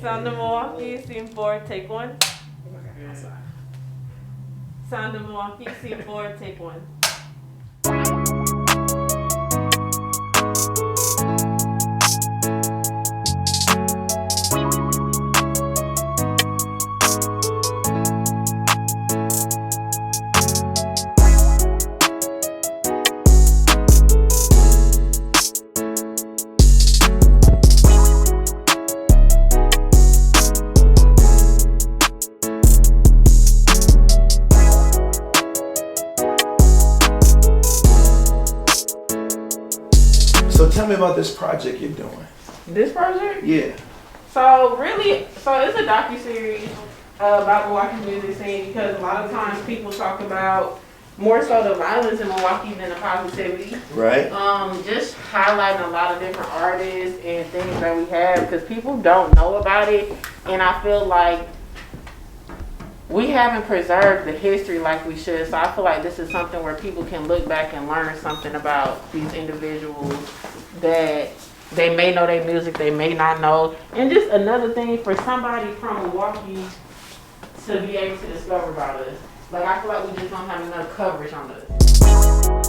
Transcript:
Sound of Milwaukee, scene 4, take 1. Sound of Milwaukee, scene 4, take 1. So tell me about this project you're doing. This project? Yeah. So it's a docuseries about Milwaukee's music scene, because a lot of times people talk about more so the violence in Milwaukee than the positivity. Right. Just highlighting a lot of different artists and things that we have, because people don't know about it, and I feel like we haven't preserved the history like we should. So I feel like this is something where people can look back and learn something about these individuals that they may know their music, they may not know. And just another thing for somebody from Milwaukee to be able to discover about us. Like, I feel like we just don't have enough coverage on us.